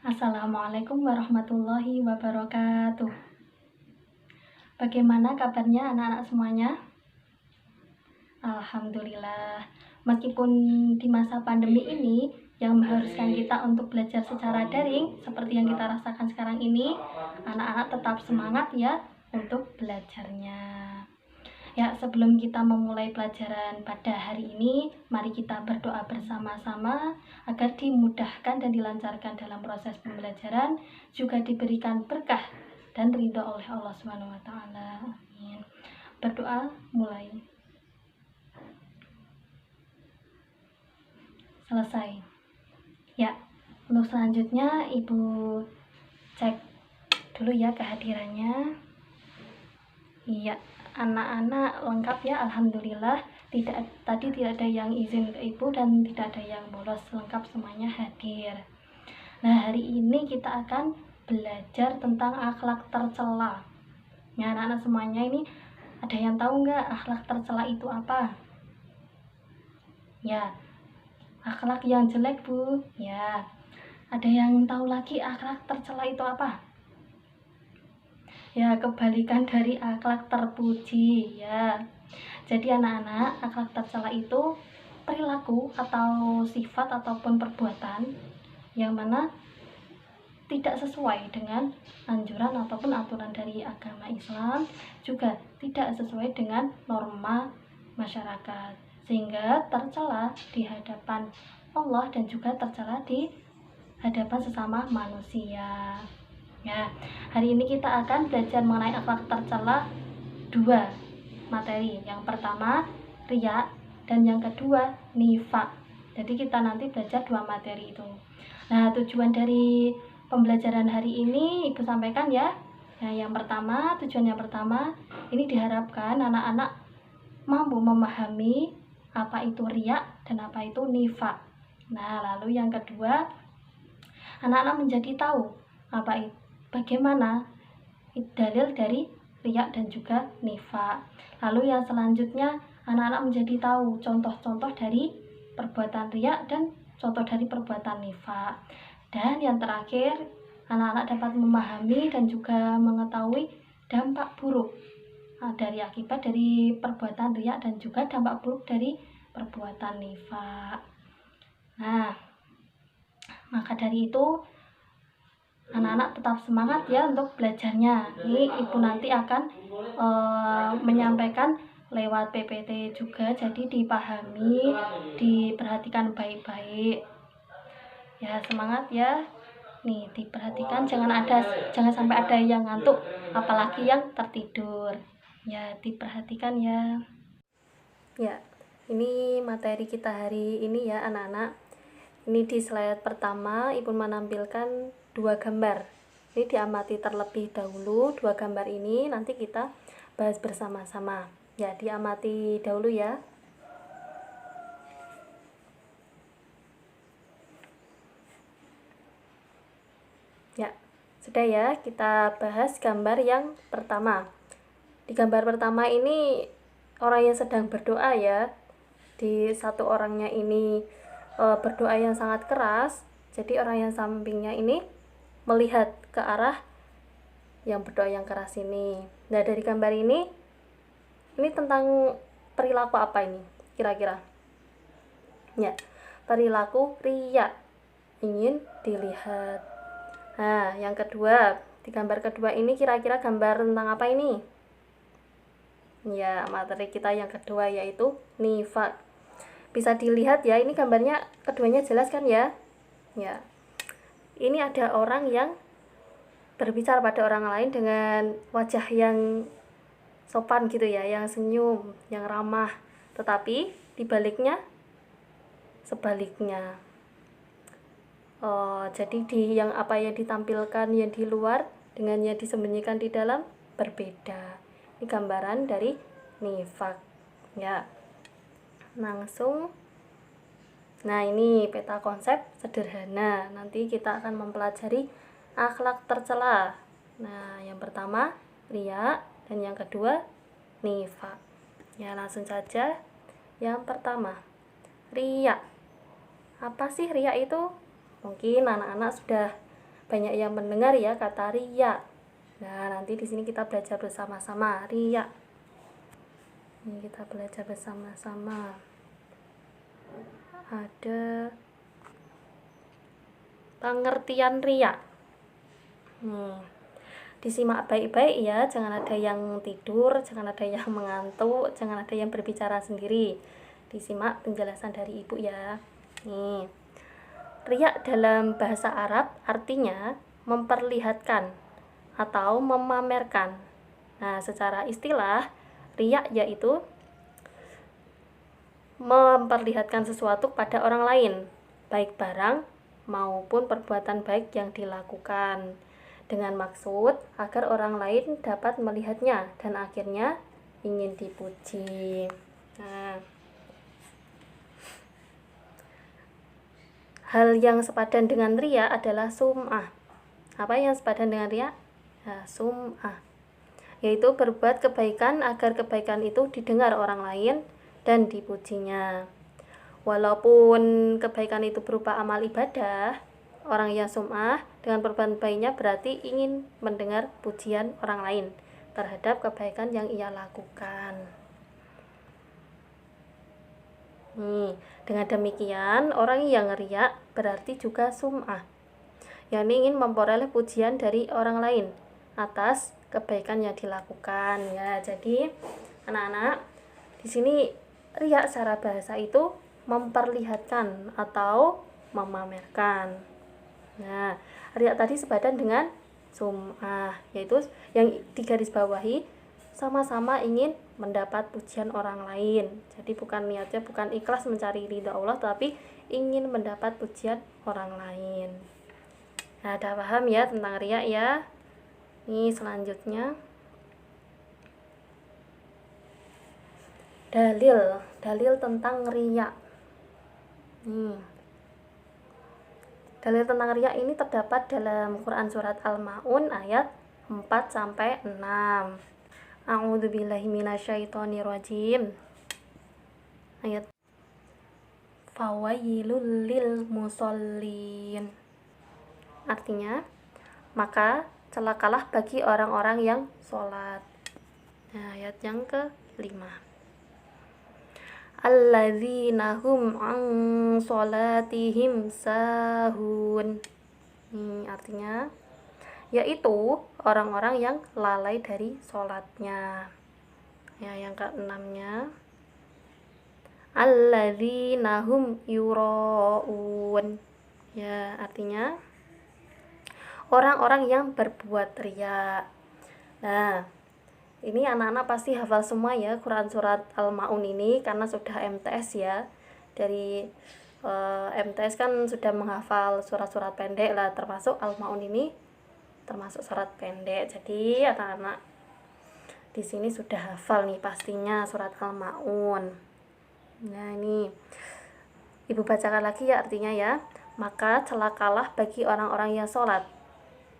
Assalamualaikum warahmatullahi wabarakatuh. Bagaimana kabarnya anak-anak semuanya? Alhamdulillah. Meskipun di masa pandemi ini yang mengharuskan kita untuk belajar secara daring seperti yang kita rasakan sekarang ini, anak-anak tetap semangat ya untuk belajarnya. Ya, sebelum kita memulai pelajaran pada hari ini, mari kita berdoa bersama-sama agar dimudahkan dan dilancarkan dalam proses pembelajaran, juga diberikan berkah dan ridho oleh Allah Subhanahu wa taala. Amin. Berdoa mulai. Selesai. Ya, untuk selanjutnya Ibu cek dulu ya kehadirannya. Iya, anak-anak lengkap ya, alhamdulillah. Tadi tidak ada yang izin ke Ibu dan tidak ada yang bolos, lengkap semuanya hadir. Nah, hari ini kita akan belajar tentang akhlak tercela. Ya, anak-anak semuanya ini ada yang tahu nggak akhlak tercela itu apa? Ya, akhlak yang jelek, Bu. Ya, ada yang tahu lagi akhlak tercela itu apa? Ya, kebalikan dari akhlak terpuji ya. Jadi anak-anak, akhlak tercela itu perilaku atau sifat ataupun perbuatan yang mana tidak sesuai dengan anjuran ataupun aturan dari agama Islam, juga tidak sesuai dengan norma masyarakat, sehingga tercela di hadapan Allah dan juga tercela di hadapan sesama manusia. Ya, hari ini kita akan belajar mengenai akhlak tercela dua materi. Yang pertama riya dan yang kedua nifak. Jadi kita nanti belajar dua materi itu. Nah, tujuan dari pembelajaran hari ini Ibu sampaikan ya. Nah, tujuan yang pertama ini diharapkan anak-anak mampu memahami apa itu riya dan apa itu nifak. Nah, lalu yang kedua, anak-anak menjadi tahu bagaimana dalil dari riya dan juga nifak. Lalu yang selanjutnya, anak-anak menjadi tahu contoh-contoh dari perbuatan riya dan contoh dari perbuatan nifak. Dan yang terakhir, anak-anak dapat memahami dan juga mengetahui dampak buruk dari akibat dari perbuatan riya dan juga dampak buruk dari perbuatan nifak. Nah, maka dari itu anak-anak tetap semangat ya untuk belajarnya. Ini Ibu nanti akan menyampaikan lewat PPT juga, jadi dipahami, diperhatikan baik-baik. Ya, semangat ya. Nih, diperhatikan jangan sampai ada yang ngantuk, apalagi yang tertidur. Ya, diperhatikan ya. Ya, ini materi kita hari ini ya anak-anak. Ini di slide pertama Ibu menampilkan dua gambar. Ini diamati terlebih dahulu dua gambar ini, nanti kita bahas bersama-sama. Ya, diamati dahulu ya. Ya, sudah ya, kita bahas gambar yang pertama. Di gambar pertama ini orang yang sedang berdoa ya. Di satu orangnya ini berdoa yang sangat keras, jadi orang yang sampingnya ini melihat ke arah yang berdoa yang keras ini. Nah, dari gambar ini tentang perilaku apa ini kira-kira? Ya, perilaku riya, ingin dilihat. Nah, yang kedua, di gambar kedua ini kira-kira gambar tentang apa ini? Ya, materi kita yang kedua yaitu nifak. Bisa dilihat ya, ini gambarnya keduanya jelas kan ya? Ya. Ini ada orang yang berbicara pada orang lain dengan wajah yang sopan gitu ya, yang senyum, yang ramah. Tetapi dibaliknya sebaliknya. Jadi yang ditampilkan yang di luar dengan yang disembunyikan di dalam berbeda. Ini gambaran dari nifak. Ya. Langsung. Nah, ini peta konsep sederhana. Nanti kita akan mempelajari akhlak tercela. Nah, yang pertama riya dan yang kedua nifak. Ya, langsung saja. Yang pertama, riya. Apa sih riya itu? Mungkin anak-anak sudah banyak yang mendengar ya kata riya. Nah, nanti di sini kita belajar bersama-sama riya. Ini kita belajar bersama-sama. Ada pengertian riya. Disimak baik-baik ya, jangan ada yang tidur, jangan ada yang mengantuk, jangan ada yang berbicara sendiri. Disimak penjelasan dari ibu ya. Nih, riya dalam bahasa Arab artinya memperlihatkan atau memamerkan. Nah, secara istilah riya yaitu memperlihatkan sesuatu pada orang lain, baik barang maupun perbuatan baik yang dilakukan, dengan maksud agar orang lain dapat melihatnya dan akhirnya ingin dipuji. Nah, hal yang sepadan dengan riya adalah sum'ah. Apa yang sepadan dengan riya? Nah, sum'ah, yaitu berbuat kebaikan agar kebaikan itu didengar orang lain dan dipujinya. Walaupun kebaikan itu berupa amal ibadah, orang yang sum'ah dengan perbuatan baiknya berarti ingin mendengar pujian orang lain terhadap kebaikan yang ia lakukan. Dengan demikian, orang yang riya berarti juga sum'ah, yakni ingin memperoleh pujian dari orang lain atas kebaikan yang dilakukan. Ya, jadi anak-anak, di sini riya secara bahasa itu memperlihatkan atau memamerkan. Nah, riya tadi sepadan dengan sum'ah, yaitu yang digarisbawahi sama-sama ingin mendapat pujian orang lain. Jadi bukan niatnya bukan ikhlas mencari ridha Allah, tapi ingin mendapat pujian orang lain. Nah, udah paham ya tentang riya ya? Nih selanjutnya dalil tentang riya. Dalil tentang riya ini terdapat dalam Quran surat Al-Maun ayat 4-6. A'udzubillahi minasyaitonirrajim. Ayat fawailul lil musallin. Artinya, maka celakalah bagi orang-orang yang sholat. Nah, ayat yang ke-5. Alladzina hum an sholatihim sahun. Artinya yaitu orang-orang yang lalai dari sholatnya. Ya, yang ke-6-nya alladzina hum yura'un. Ya, artinya orang-orang yang berbuat riya. Nah, ini anak-anak pasti hafal semua ya Quran surat Al-Maun ini karena sudah MTS ya. Dari MTS kan sudah menghafal surat-surat pendek lah, termasuk Al-Maun ini termasuk surat pendek. Jadi anak-anak di sini sudah hafal nih pastinya surat Al-Maun. Nah, ini Ibu bacakan lagi ya artinya ya. Maka celakalah bagi orang-orang yang sholat.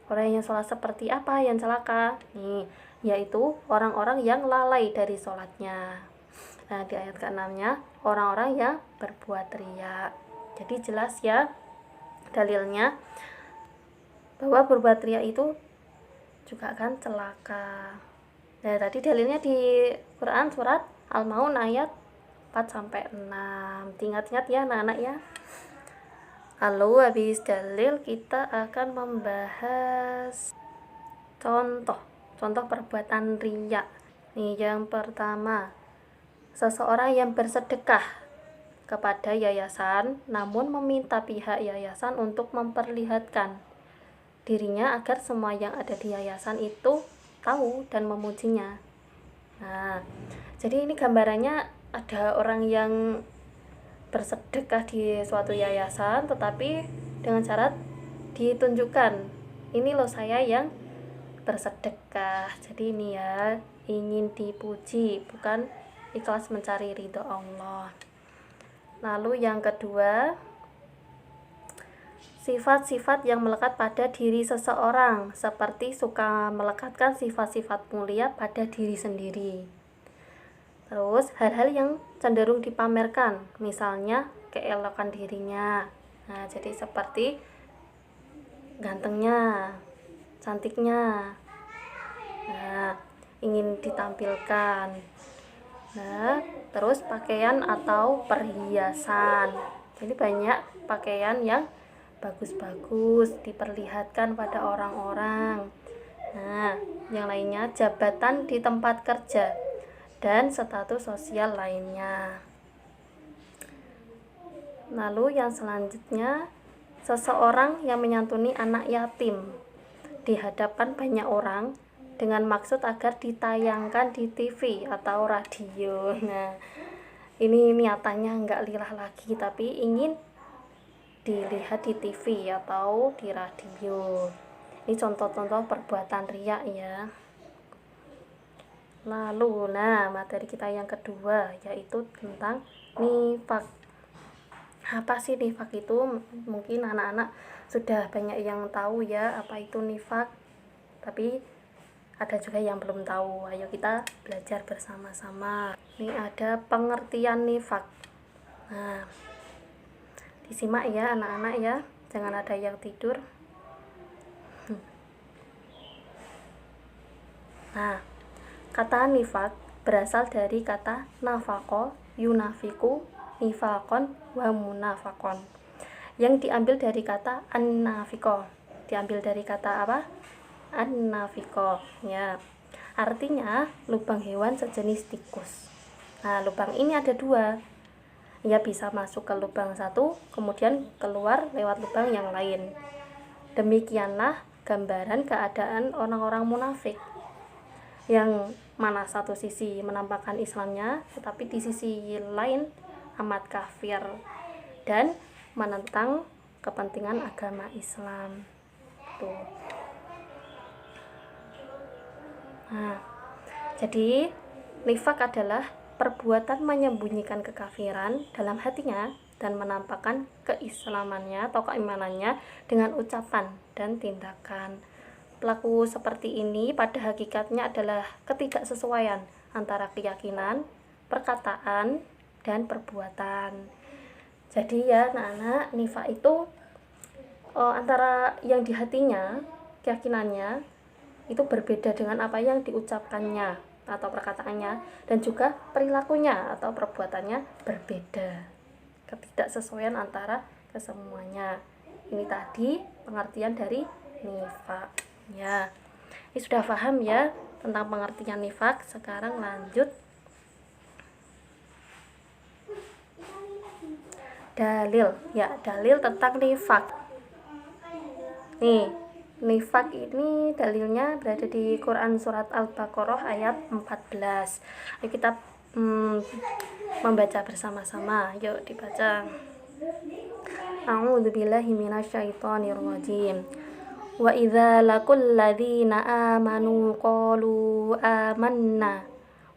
Orang yang sholat seperti apa yang celaka? Nih, yaitu orang-orang yang lalai dari sholatnya. Nah, di ayat ke-6-nya orang-orang yang berbuat riya. Jadi jelas ya dalilnya bahwa berbuat riya itu juga akan celaka. Nah, tadi dalilnya di Quran surat Al-Maun ayat 4-6. Ingat-ingat ya anak-anak ya. Lalu habis dalil kita akan membahas contoh perbuatan riya. Nih, yang pertama, seseorang yang bersedekah kepada yayasan namun meminta pihak yayasan untuk memperlihatkan dirinya agar semua yang ada di yayasan itu tahu dan memujinya. Nah, jadi ini gambarannya ada orang yang bersedekah di suatu yayasan tetapi dengan syarat ditunjukkan, ini loh saya yang bersedekah. Jadi ini ya ingin dipuji, bukan ikhlas mencari ridho Allah. Lalu yang kedua, sifat-sifat yang melekat pada diri seseorang, seperti suka melekatkan sifat-sifat mulia pada diri sendiri. Terus hal-hal yang cenderung dipamerkan, misalnya keelokan dirinya. Nah, jadi seperti gantengnya, cantiknya. Nah, ingin ditampilkan. Nah, terus pakaian atau perhiasan. Jadi banyak pakaian yang bagus-bagus diperlihatkan pada orang-orang. Nah, yang lainnya jabatan di tempat kerja dan status sosial lainnya. Lalu yang selanjutnya, seseorang yang menyantuni anak yatim di hadapan banyak orang dengan maksud agar ditayangkan di TV atau radio. Nah, ini niatannya nggak lillah lagi, tapi ingin dilihat di TV atau di radio. Ini contoh-contoh perbuatan riya ya. Lalu, materi kita yang kedua yaitu tentang nifak. Apa sih nifak itu? Mungkin anak-anak sudah banyak yang tahu ya apa itu nifak, tapi ada juga yang belum tahu. Ayo kita belajar bersama-sama. Ini ada pengertian nifak. Nah, disimak ya anak-anak ya, jangan ada yang tidur. Nah, kata nifak berasal dari kata nafako, yunafiku, nifakon, wa munafakon, yang diambil dari kata an-nafiko. Diambil dari kata apa? An-nafiko ya. Artinya lubang hewan sejenis tikus. Nah, lubang ini ada dua. Ia bisa masuk ke lubang satu, kemudian keluar lewat lubang yang lain. Demikianlah gambaran keadaan orang-orang munafik, yang mana satu sisi menampakkan Islamnya, tetapi di sisi lain amat kafir dan menentang kepentingan agama Islam. Tuh. Nah, jadi nifak adalah perbuatan menyembunyikan kekafiran dalam hatinya dan menampakkan keislamannya atau keimanannya dengan ucapan dan tindakan. Pelaku seperti ini pada hakikatnya adalah ketidaksesuaian antara keyakinan, perkataan, dan perbuatan. Jadi ya anak-anak, nifak itu antara yang di hatinya, keyakinannya itu berbeda dengan apa yang diucapkannya atau perkataannya, dan juga perilakunya atau perbuatannya berbeda. Ketidaksesuaian antara kesemuanya. Ini tadi pengertian dari nifak. Ya, ini sudah paham ya tentang pengertian nifak. Sekarang lanjut dalil. Ya, dalil tentang nifak. Nih, nifak ini dalilnya berada di Quran surat Al-Baqarah ayat 14. Ayo kita membaca bersama-sama. Yuk dibaca. A'udzubillahi minasyaitonirrajim. Wa idza laqul ladzina amanu qalu amanna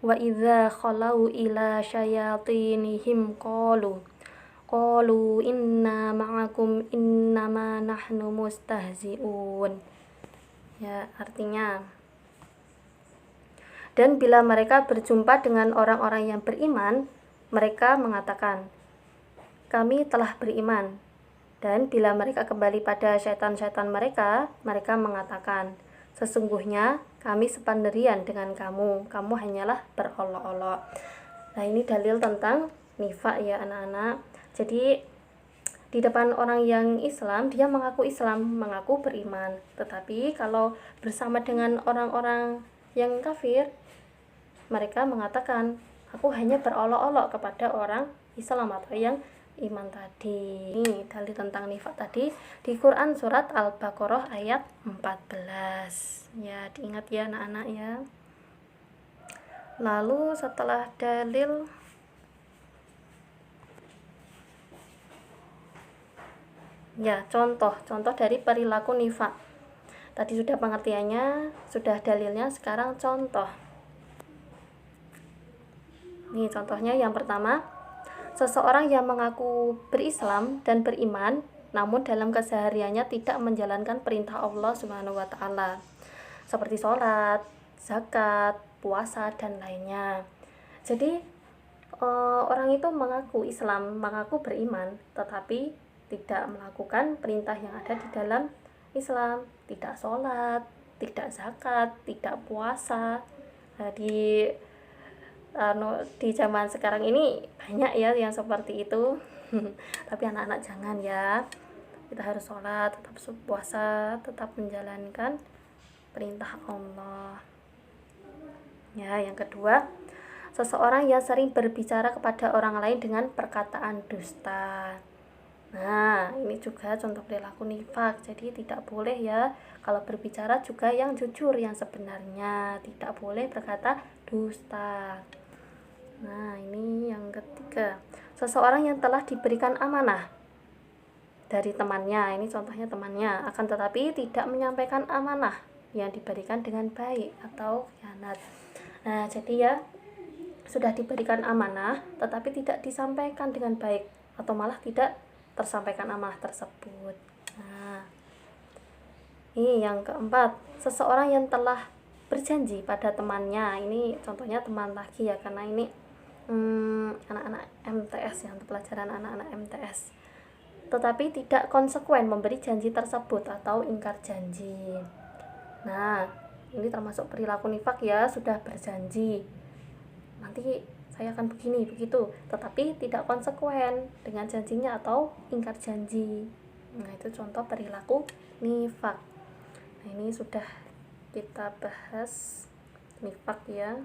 wa idza khalau ila syayatinihim qalu inna ma'akum innama nahnu mustahzi'un. Ya, artinya, dan bila mereka berjumpa dengan orang-orang yang beriman, mereka mengatakan, kami telah beriman. Dan bila mereka kembali pada syaitan-syaitan mereka, mereka mengatakan, sesungguhnya kami sependirian dengan kamu hanyalah berolok-olok. Nah, ini dalil tentang nifak ya anak-anak. Jadi di depan orang yang Islam, dia mengaku Islam, mengaku beriman, tetapi kalau bersama dengan orang-orang yang kafir, mereka mengatakan, aku hanya berolok-olok kepada orang Islam atau yang iman tadi. Ini dalil tentang nifak tadi di Quran surat Al-Baqarah ayat 14. Ya, diingat ya anak-anak ya. Lalu setelah dalil, ya, contoh dari perilaku nifak. Tadi sudah pengertiannya, sudah dalilnya, sekarang contoh. Nih contohnya yang pertama, seseorang yang mengaku berislam dan beriman, namun dalam kesehariannya tidak menjalankan perintah Allah Subhanahu wa Ta'ala, seperti sholat, zakat, puasa, dan lainnya. Jadi orang itu mengaku Islam, mengaku beriman, tetapi tidak melakukan perintah yang ada di dalam Islam, tidak sholat, tidak zakat, tidak puasa. Nah, di zaman sekarang ini banyak ya yang seperti itu. Tapi anak-anak jangan ya, kita harus sholat, tetap puasa, tetap menjalankan perintah Allah. Ya, yang kedua, seseorang yang sering berbicara kepada orang lain dengan perkataan dusta. Nah, ini juga contoh perilaku nifak. Jadi tidak boleh ya kalau berbicara juga yang jujur, yang sebenarnya. Tidak boleh berkata dusta. Nah, ini yang ketiga, seseorang yang telah diberikan amanah dari temannya, ini contohnya temannya, akan tetapi tidak menyampaikan amanah yang diberikan dengan baik atau khianat. Nah, jadi ya, sudah diberikan amanah tetapi tidak disampaikan dengan baik atau malah tidak tersampaikan amanah tersebut. Nah, ini yang keempat, seseorang yang telah berjanji pada temannya, ini contohnya teman lagi ya, karena ini anak-anak MTS ya, untuk pelajaran anak-anak MTS, tetapi tidak konsekuen memberi janji tersebut atau ingkar janji. Nah, ini termasuk perilaku nifak ya, sudah berjanji nanti saya akan begini begitu, tetapi tidak konsekuen dengan janjinya atau ingkar janji. Nah, itu contoh perilaku nifak. Nah, ini sudah kita bahas nifak ya.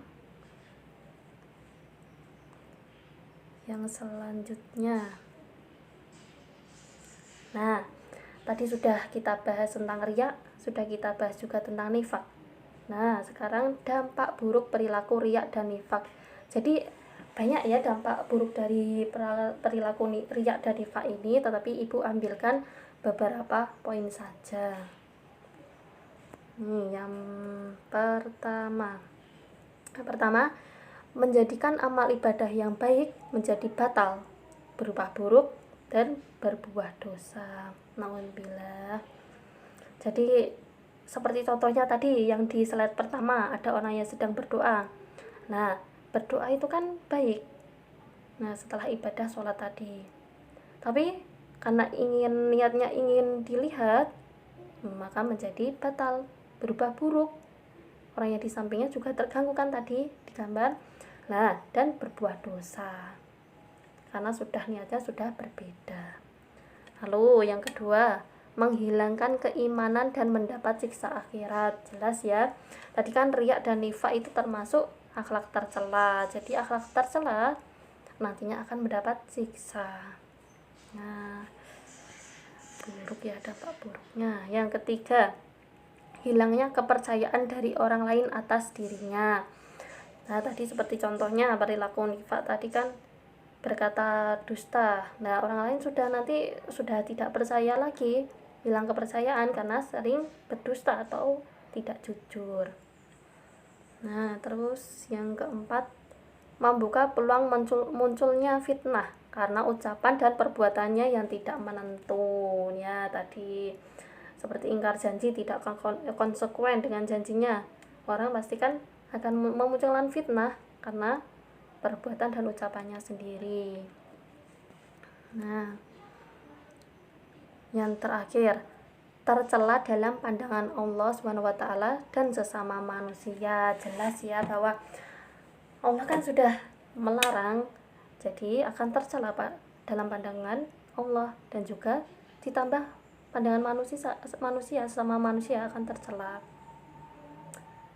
Yang selanjutnya, nah tadi sudah kita bahas tentang riya, sudah kita bahas juga tentang nifak. Nah, sekarang dampak buruk perilaku riya dan nifak. Jadi banyak ya dampak buruk dari perilaku riya dan nifak ini, tetapi ibu ambilkan beberapa poin saja. Yang pertama, menjadikan amal ibadah yang baik menjadi batal, berubah buruk, dan berbuah dosa. Nauzubillah. Jadi seperti contohnya tadi yang di slide pertama, ada orang yang sedang berdoa. Nah, berdoa itu kan baik. Nah, setelah ibadah sholat tadi, tapi karena niatnya ingin dilihat, maka menjadi batal, berubah buruk. Orang yang di sampingnya juga terganggu kan tadi di gambar. Nah, dan berbuah dosa karena niatnya sudah berbeda. Lalu yang kedua, menghilangkan keimanan dan mendapat siksa akhirat. Jelas ya, tadi kan riya dan nifak itu termasuk akhlak tercela. Jadi akhlak tercela nantinya akan mendapat siksa. Nah, buruk ya, dampak buruknya. Yang ketiga, hilangnya kepercayaan dari orang lain atas dirinya. Nah, tadi seperti contohnya perilaku nifak tadi kan berkata dusta. Nah, orang lain sudah tidak percaya lagi, hilang kepercayaan karena sering berdusta atau tidak jujur. Nah, terus yang keempat, membuka peluang munculnya fitnah karena ucapan dan perbuatannya yang tidak menentu. Ya, tadi seperti ingkar janji, tidak konsekuen dengan janjinya. Orang pasti kan akan memunculkan fitnah karena perbuatan dan ucapannya sendiri. Nah, yang terakhir, tercela dalam pandangan Allah SWT dan sesama manusia. Jelas ya bahwa Allah kan sudah melarang, jadi akan tercela Pak dalam pandangan Allah, dan juga ditambah pandangan manusia sama manusia akan tercela.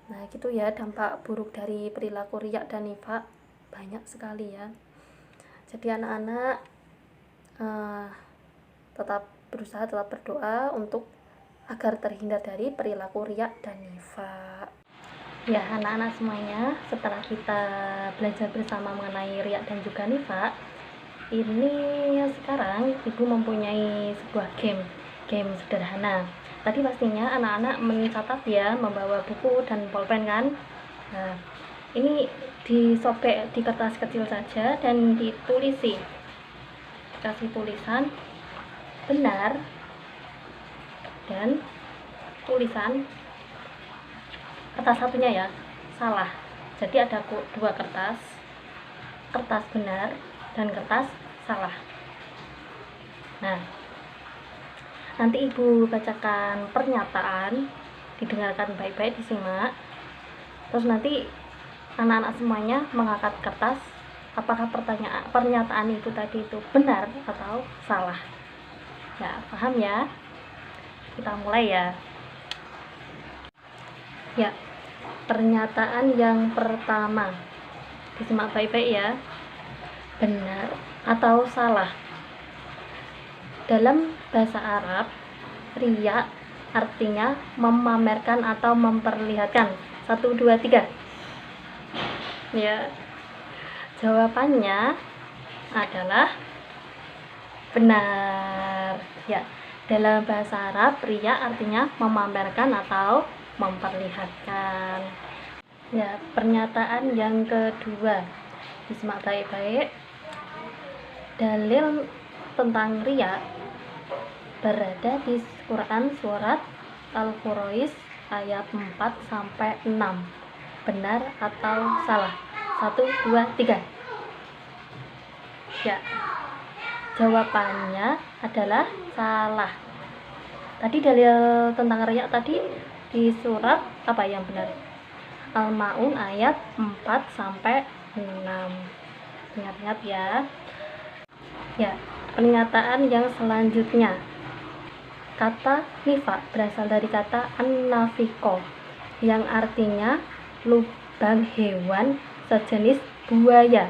Nah, gitu ya dampak buruk dari perilaku riya dan nifak, banyak sekali ya. Jadi anak-anak tetap berdoa untuk agar terhindar dari perilaku riya dan nifak. Ya, anak-anak semuanya, setelah kita belajar bersama mengenai riya dan juga nifak, ini sekarang ibu mempunyai sebuah game sederhana. Tadi pastinya anak-anak mencatat ya, membawa buku dan pulpen kan. Nah, ini disobek di kertas kecil saja dan ditulisi, kasih tulisan benar dan tulisan kertas satunya ya salah. Jadi ada dua kertas benar dan kertas salah. Nah, Nanti ibu bacakan pernyataan, didengarkan baik-baik, disimak. Terus nanti anak-anak semuanya mengangkat kertas apakah pernyataan itu tadi itu benar atau salah. Ya, paham ya? Kita mulai ya. Ya, pernyataan yang pertama. Disimak baik-baik ya. Benar atau salah? Dalam bahasa Arab, riya artinya memamerkan atau memperlihatkan. 1, 2, 3. Ya. Jawabannya adalah benar. Ya, dalam bahasa Arab, riya artinya memamerkan atau memperlihatkan. Ya, pernyataan yang kedua. Disimak baik-baik. Dalil tentang riya berada di Quran surat Al-Quraish ayat 4 sampai 6. Benar atau salah? 1, 2, 3. Ya, jawabannya adalah salah. Tadi dalil tentang riya tadi di surat apa yang benar? Al-Maun ayat 4 sampai 6. Ingat-ingat ya. Ya, pernyataan yang selanjutnya. Kata nifaq berasal dari kata an-nafiqo yang artinya lubang hewan sejenis buaya.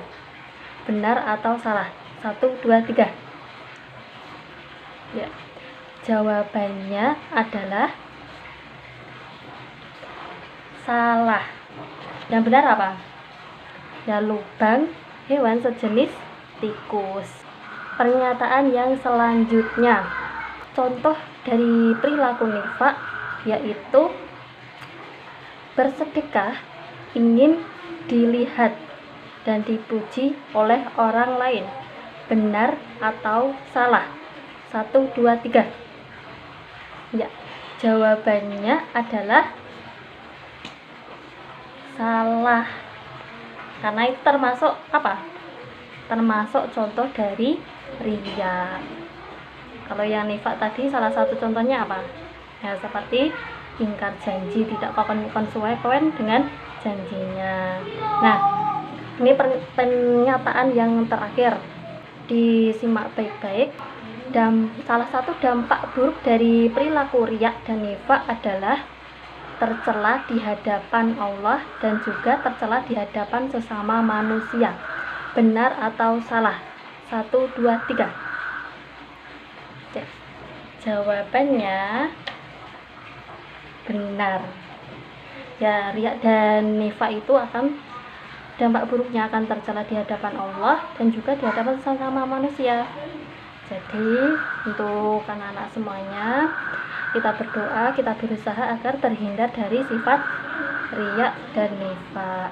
Benar atau salah? 1, 2, 3. Ya, jawabannya adalah salah. Yang benar apa? Ya, lubang hewan sejenis tikus. Pernyataan yang selanjutnya. Contoh dari perilaku nifaq yaitu bersedekah ingin dilihat dan dipuji oleh orang lain. Benar atau salah? 1, 2, 3. Ya, jawabannya adalah salah. Karena itu termasuk apa? Termasuk contoh dari riya. Kalau yang nifaq tadi salah satu contohnya apa? Ya, seperti ingkar janji, tidak konsekuen dengan janjinya. Nah, ini pernyataan yang terakhir. Disimak baik-baik. Dan salah satu dampak buruk dari perilaku riya dan nifaq adalah tercela di hadapan Allah dan juga tercela di hadapan sesama manusia. Benar atau salah? 1, 2, 3. Oke. Jawabannya benar. Ya, riya dan nifaq itu akan dampak buruknya akan tercela di hadapan Allah dan juga di hadapan sesama manusia. Jadi untuk anak-anak semuanya, kita berdoa, kita berusaha agar terhindar dari sifat riya dan nifaq.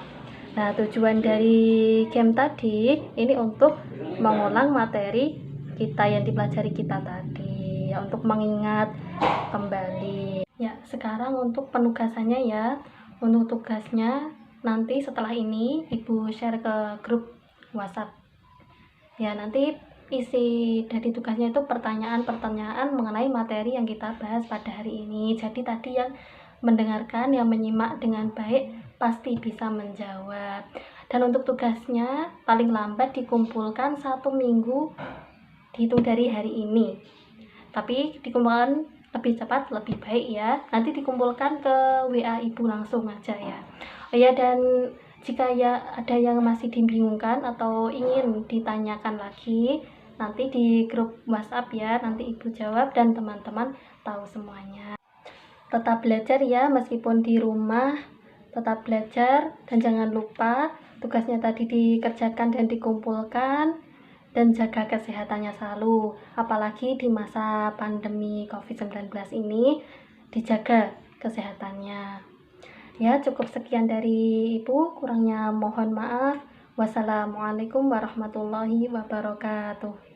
Nah, tujuan dari game tadi ini untuk mengulang materi kita yang dipelajari kita tadi, ya, untuk mengingat kembali. Ya, sekarang untuk penugasannya ya. Untuk tugasnya nanti setelah ini Ibu share ke grup WhatsApp. Ya, nanti isi dari tugasnya itu pertanyaan-pertanyaan mengenai materi yang kita bahas pada hari ini. Jadi tadi yang mendengarkan, yang menyimak dengan baik pasti bisa menjawab. Dan untuk tugasnya paling lambat dikumpulkan 1 minggu dihitung dari hari ini. Tapi dikumpulkan lebih cepat lebih baik ya. Nanti dikumpulkan ke WA Ibu langsung aja ya. Oh ya, dan jika ya ada yang masih dibingungkan atau ingin ditanyakan lagi, nanti di grup WhatsApp ya, nanti Ibu jawab dan teman-teman tahu semuanya. Tetap belajar ya, meskipun di rumah tetap belajar dan jangan lupa tugasnya tadi dikerjakan dan dikumpulkan dan jaga kesehatannya selalu, apalagi di masa pandemi COVID-19 ini, dijaga kesehatannya. Ya, cukup sekian dari Ibu, kurangnya mohon maaf. Wassalamualaikum warahmatullahi wabarakatuh.